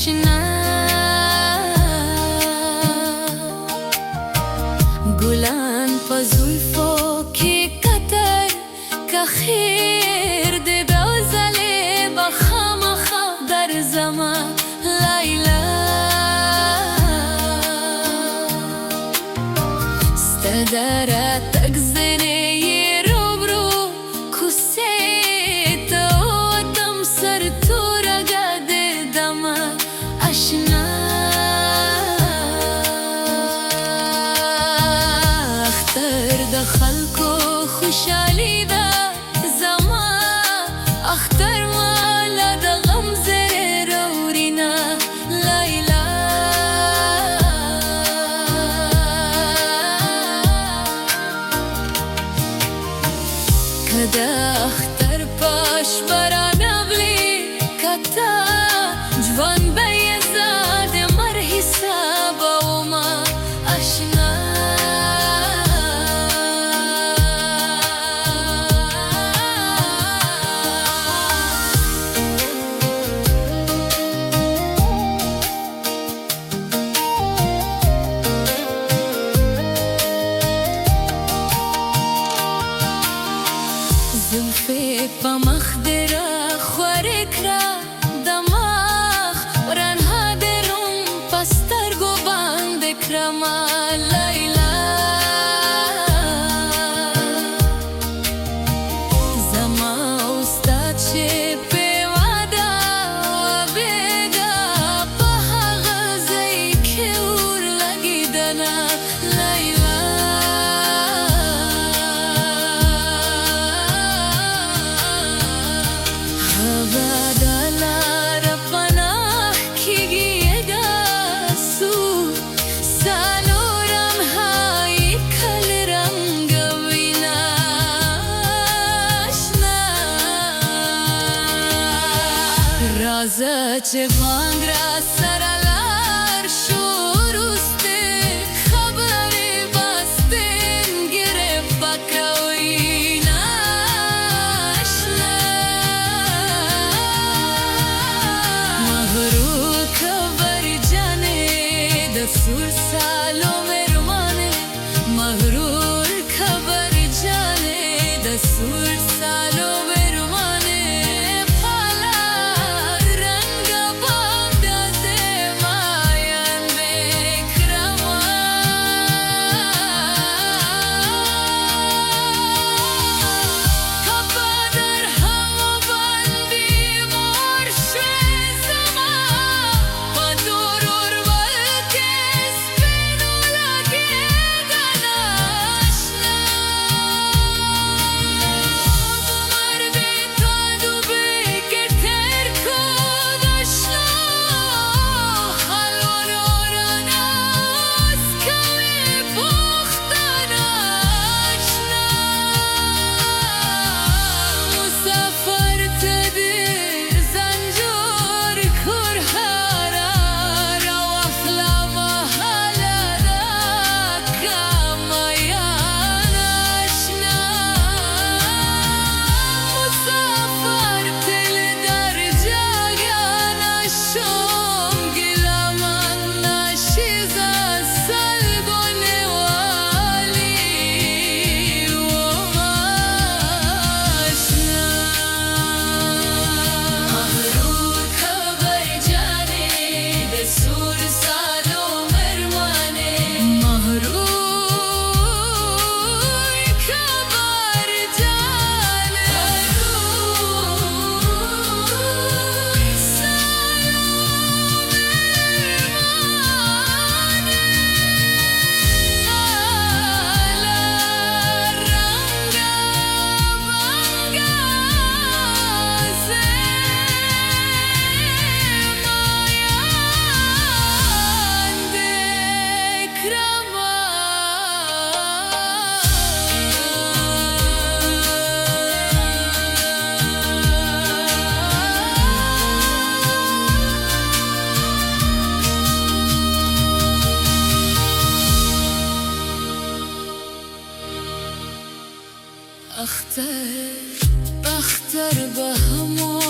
آشنا گلان پا زلفو که کتر که خیر ده بوزله بخامخا در زمان لیلا استدارت تگزنه روبرو کسی تو سر تو رگاده دما آشنا اختر دخل کو خوشحالی دا زمان اختر مالا دا غم زر رورینا لیلا کدا اختر پاش برا نغلی کتا جوان بیزاد مر حساب وما آشنا زلفت با مخدره خوارک را دماغ رنها درون پستر گو باند کرما لیلا زما استاد چه پیوادا و بیدا پا غزی که اور لگی دنا لیلا رازه چه بانگ را سرالار شورسته خبری باستن گرفت بکوی ناشنا مغرور کبر جانه دستور سالو مرمانه مغرور کبر جانه دستور سالو اختر به همون